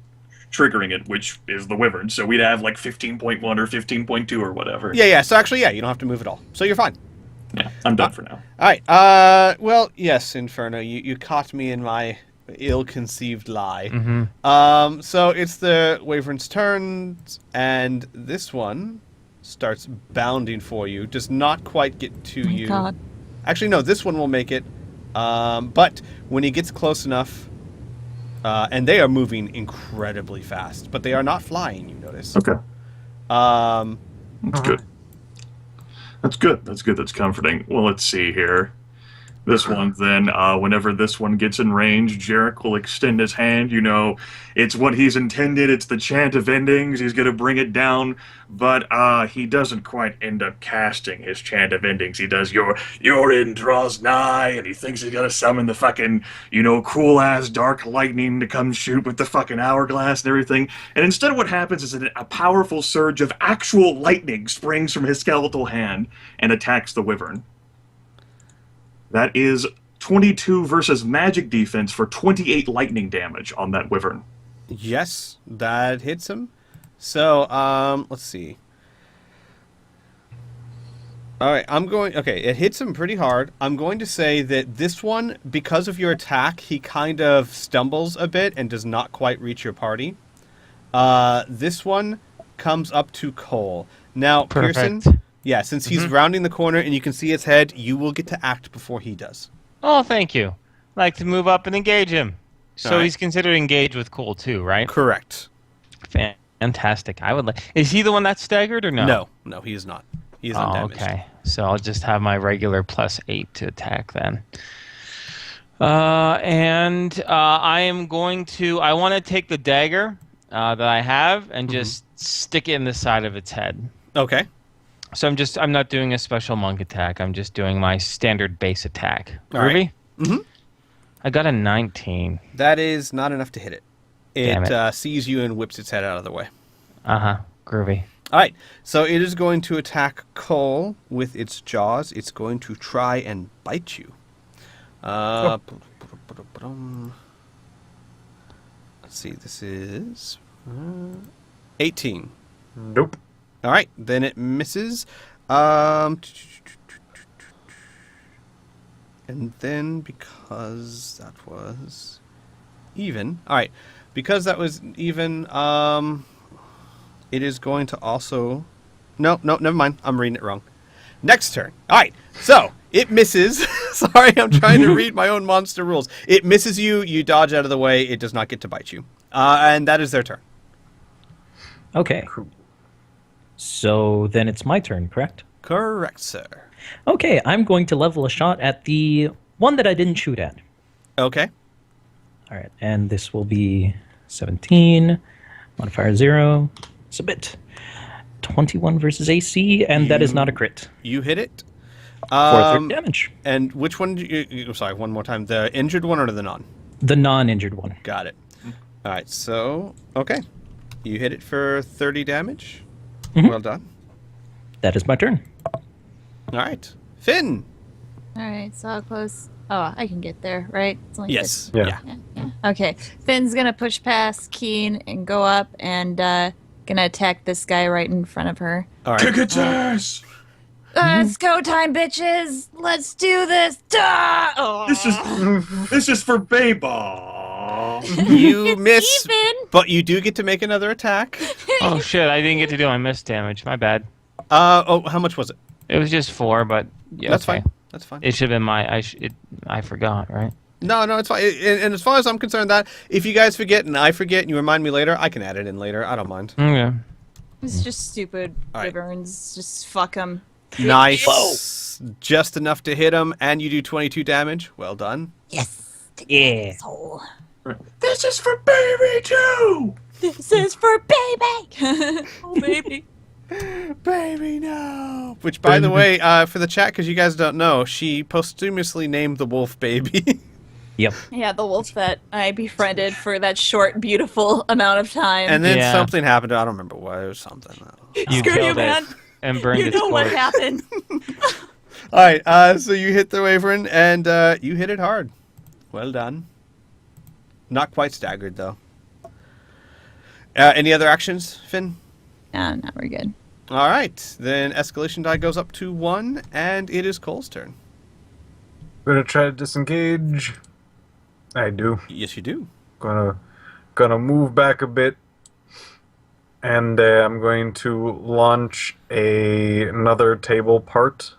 triggering it, which is the wyvern. So we'd have like 15.1 or 15.2 or whatever. Yeah. So actually, yeah, you don't have to move at all. So you're fine. Yeah, I'm done for now. All right. Well, yes, Inferno, you caught me in my ill-conceived lie. Mm-hmm. So it's the wyvern's turn, and this one starts bounding for you. Does not quite get to you. God. Actually, no, this one will make it. But when he gets close enough, and they are moving incredibly fast, but they are not flying, you notice. Okay, Um, that's good. That's good. That's good. That's comforting. Well, let's see here. This one, then, whenever this one gets in range, Jarek will extend his hand. You know, it's what he's intended. It's the chant of endings. He's going to bring it down. But he doesn't quite end up casting his chant of endings. He does your end draws nigh, and he thinks he's going to summon the fucking, cool-ass dark lightning to come shoot with the fucking hourglass and everything. And instead what happens is that a powerful surge of actual lightning springs from his skeletal hand and attacks the wyvern. That is 22 versus magic defense for 28 lightning damage on that wyvern. yes, that hits him. So, let's see. All right, okay, it hits him pretty hard. I'm going to say that this one, because of your attack, he kind of stumbles a bit and does not quite reach your party. This one comes up to Cole. Now, Perfect. Pearson, yeah, since he's rounding the corner and you can see his head, you will get to act before he does. Oh, thank you. I'd like to move up and engage him. So All right. he's considered engaged with Cole too, right? Correct. Fantastic. I would like. Is he the one that's staggered or no? No, he is not. He is Oh, undamaged. okay. So I'll just have my regular +8 to attack then. And I am going to. I want to take the dagger that I have and just stick it in the side of its head. Okay. So I'm not doing a special monk attack. I'm just doing my standard base attack. All right. Groovy? Mhm. I got a 19. That is not enough to hit it. Damn It sees you and whips its head out of the way. Groovy. All right, so it is going to attack Cole with its jaws. It's going to try and bite you. Let's see, this is 18. Nope. All right, then it misses. And then because that was even. All right, because that was even, it is going to also... No, never mind. I'm reading it wrong. Next turn. All right, so it misses. Sorry, I'm trying to read my own monster rules. It misses you. You dodge out of the way. It does not get to bite you. And that is their turn. Okay. So then it's my turn, correct? Correct, sir. Okay, I'm going to level a shot at the one that I didn't shoot at. Okay. All right, and this will be 17, modifier 0, submit. 21 versus AC, and that is not a crit. You hit it. For 3 damage. And which one did you... Sorry, one more time. The injured one or the non? The non-injured one. Got it. All right, so... Okay. You hit it for 30 damage. Mhm. Well done. That is my turn. All right. Finn! All right, so how close? Oh, I can get there, right? It's only Yes. Yeah. Yeah. Okay. Finn's gonna push past Keen and go up and gonna attack this guy right in front of her. All Kick right. its ass! It's go time, bitches! Let's do this! Duh! Oh. This is for Bayball. You miss, Even. but you do get to make another attack. Oh shit! I didn't get to do my miss damage. My bad. How much was it? It was just 4, but yeah, That's okay. fine. That's fine. It should have been my. I forgot, right? No, it's fine. And as far as I'm concerned, that if you guys forget and I forget and you remind me later, I can add it in later. I don't mind. Okay. It's just stupid All right. wyverns. Just fuck them. Nice. Just enough to hit him, and you do 22 damage. Well done. Yes. Yeah. Asshole. This is for baby too. This is for baby. Oh, baby. Baby, no. Which, by the way, for the chat, because you guys don't know, she posthumously named the wolf Baby. Yep. Yeah, the wolf that I befriended for that short, beautiful amount of time. And then Yeah. something happened. I don't remember what. It was something. You Screw you, killed it man. and burned You its know what corpse. happened. All right. So you hit the wyvern, and you hit it hard. Well done. Not quite staggered, though. Any other actions, Finn? No, we're good. All right. Then escalation die goes up to 1, and it is Cole's turn. Gonna try to disengage. I do. Yes, you do. Gonna move back a bit, and I'm going to launch another table part,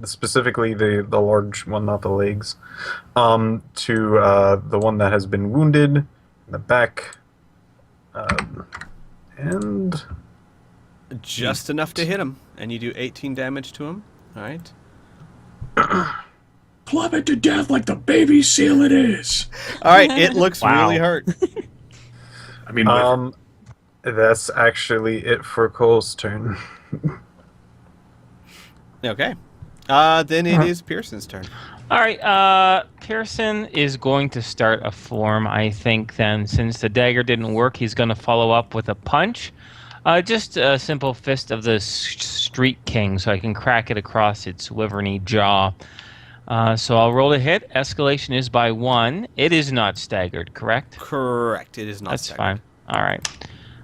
specifically the large one, not the legs, to the one that has been wounded in the back, and Just enough to hit him, and you do 18 damage to him. All right. Club it to death like the baby seal it is. All right. It looks Wow. really hurt. I mean, that's actually it for Cole's turn. Okay. Then it is Pearson's turn. All right, Pearson is going to start a form, I think, then. Since the dagger didn't work, he's going to follow up with a punch. Just a simple fist of the Street King, so I can crack it across its wyverny jaw. So I'll roll a hit. Escalation is by 1. It is not staggered, correct? Correct. It is not That's staggered. fine. All right.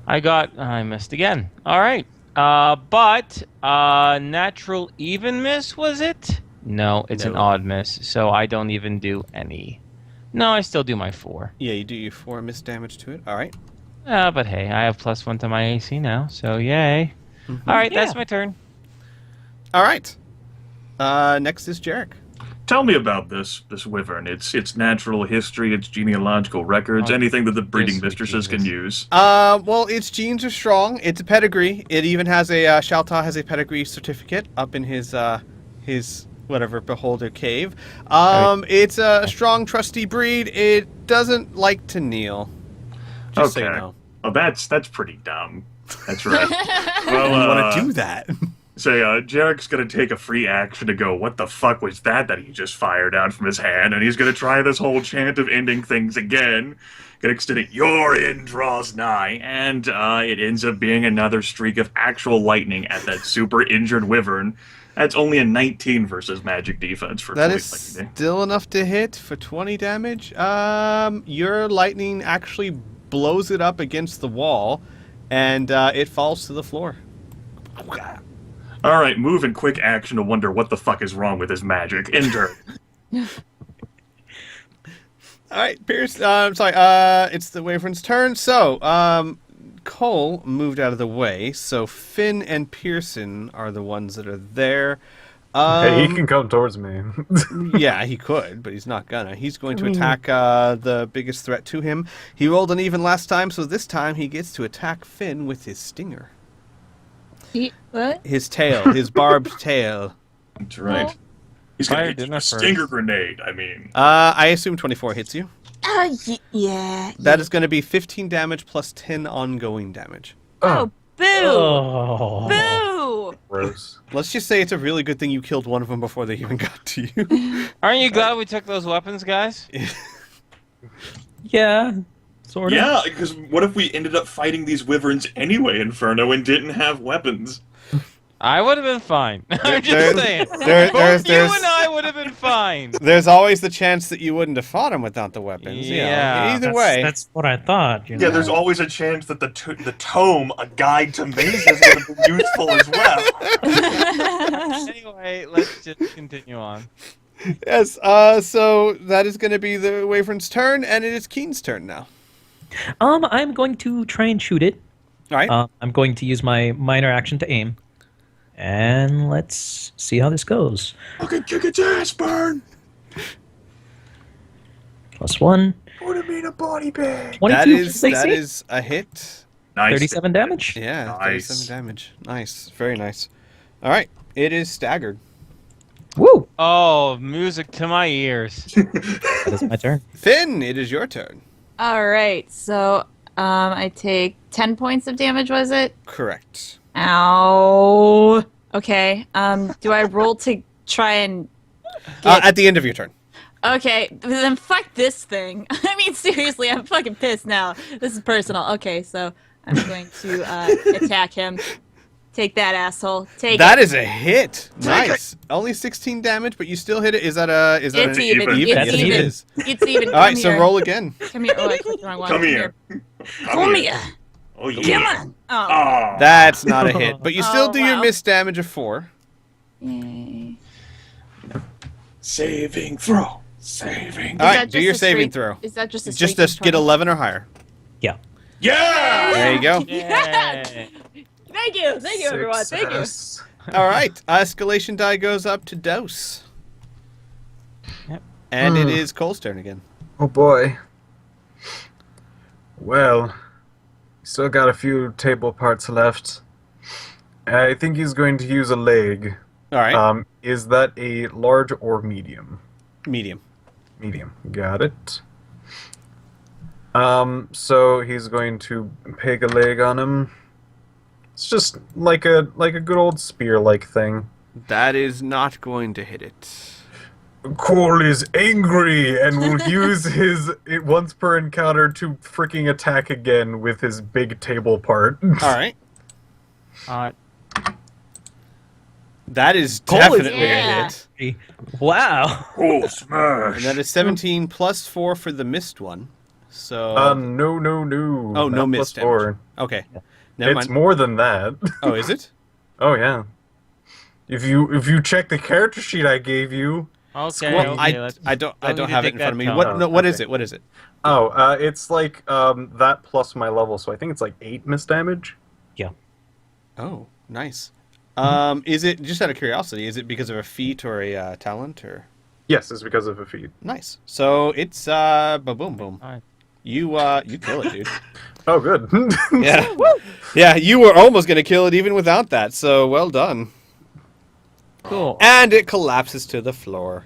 I missed again. All right. But natural even miss, was it? No, it's an No. odd miss, so I don't even do any. No, I still do my 4. Yeah, you do your 4 miss damage to it. All right. But hey, I have +1 to my AC now, so yay. Mm-hmm. All right, Yeah. that's my turn. All right. Next is Jarek. tell me about this wyvern. Its natural history, its genealogical records, Oh, anything that the breeding sweet mistresses can Jesus. use. Well, its genes are strong. It's a pedigree. It even has a Shalta has a pedigree certificate up in his whatever beholder cave. It's a strong, trusty breed. It doesn't like to kneel. Just so you know. Oh, that's pretty dumb. That's right. Well, You want to do that? So Jarek's gonna take a free action to go, what the fuck was that he just fired out from his hand? And he's gonna try this whole chant of ending things again. Gonna extend it, your end draws nigh. And it ends up being another streak of actual lightning at that super injured wyvern. That's only a 19 versus magic defense for That 20 is lightning. still enough to hit for 20 damage. Your lightning actually blows it up against the wall, and it falls to the floor. All right, move in quick action to wonder what the fuck is wrong with his magic. Enter. All right, Pierce. I'm sorry. It's the Wyvern's turn. So, Cole moved out of the way. So Finn and Pearson are the ones that are there. Hey, he can come towards me. Yeah, he could, but he's not gonna. He's going to attack the biggest threat to him. He rolled an even last time, so this time he gets to attack Finn with his stinger. What? His tail, his barbed tail. That's right. He's gonna Fire hit you dinner with a first. stinger grenade, I mean. I assume 24 hits you. Yeah. That is going to be 15 damage plus 10 ongoing damage. Oh, boo! Oh. Boo! Gross. Let's just say it's a really good thing you killed one of them before they even got to you. Aren't you glad we took those weapons, guys? Yeah, sort of. Yeah, because what if we ended up fighting these wyverns anyway, Inferno, and didn't have weapons? I would have been fine. I'm just There's- saying. there's- Both you there's- and I would have been fine. There's always the chance that you wouldn't have fought him without the weapons. You know. Yeah. Either That's, way. that's what I thought. You know? Yeah, there's always a chance that the tome, A Guide to Mazes, would have been useful as well. Anyway, let's just continue on. Yes. So that is going to be the Wyvern's turn, and it is Keen's turn now. I'm going to try and shoot it. All right. I'm going to use my minor action to aim. And let's see how this goes. Fucking kick its ass, Burn! +1. Put him in a body bag. 22 that is AC. that is a hit. Nice. 37 damage. Yeah. Nice. 37 damage. Nice. Very nice. All right. It is staggered. Woo! Oh, music to my ears. That is my turn. Finn, it is your turn. All right, so I take 10 points of damage, was it? Correct. Ow. Okay. Do I roll to try and At the end of your turn. Okay, then fuck this thing. I mean, seriously, I'm fucking pissed now. This is personal. Okay, so I'm going to attack him. Take that, asshole. Take That it. is a hit. Nice. Only 16 damage, but you still hit it. Is that It's an even. even? It's Yes, it even. is. It's even. All right, Come so here. roll again. Come here. Oh, I clicked the wrong one. Come here. Come here. Oh, yeah. Come on. Oh. Oh. That's not a hit, but you still Oh, do your wow. miss damage of 4. Yay. Saving throw. Saving. All right, that do just your a saving straight- throw. Is that just a Just straight to get 20? 11 or higher. Yeah. Yeah! There you go. Yay. Thank you. Thank you, everyone. Thank you. Success. All right, escalation die goes up to Dose. Yep. And it is Cole's turn again. Oh boy. Well, still got a few table parts left. I think he's going to use a leg. All right, Is that a large or medium? medium. Medium. Got it. So he's going to peg a leg on him. It's just like a good old spear-like thing. That is not going to hit it. Cole is angry and will use his once per encounter to freaking attack again with his big table part. All right, Uh, that is Cole is- definitely Yeah. a hit. Wow. Oh, And smash. that is 17 plus 4 for the missed one. So No. Oh, no Not miss plus 4. okay, never It's mind. more than that. Oh, is it? Oh yeah. If you check the character sheet I gave you, okay. Well, okay, I don't don't need to have it take in front of that me. time. What no, what is Okay. it? What is it? it's like that plus my level, so I think it's like 8 miss damage. Yeah. Oh, nice. Is it just out of curiosity? Is it because of a feat or a talent or? Yes, it's because of a feat. Nice. So it's boom boom. Alright. You kill it, dude. Oh, good. Yeah. Yeah, you were almost gonna kill it even without that. So well done. Cool. And it collapses to the floor.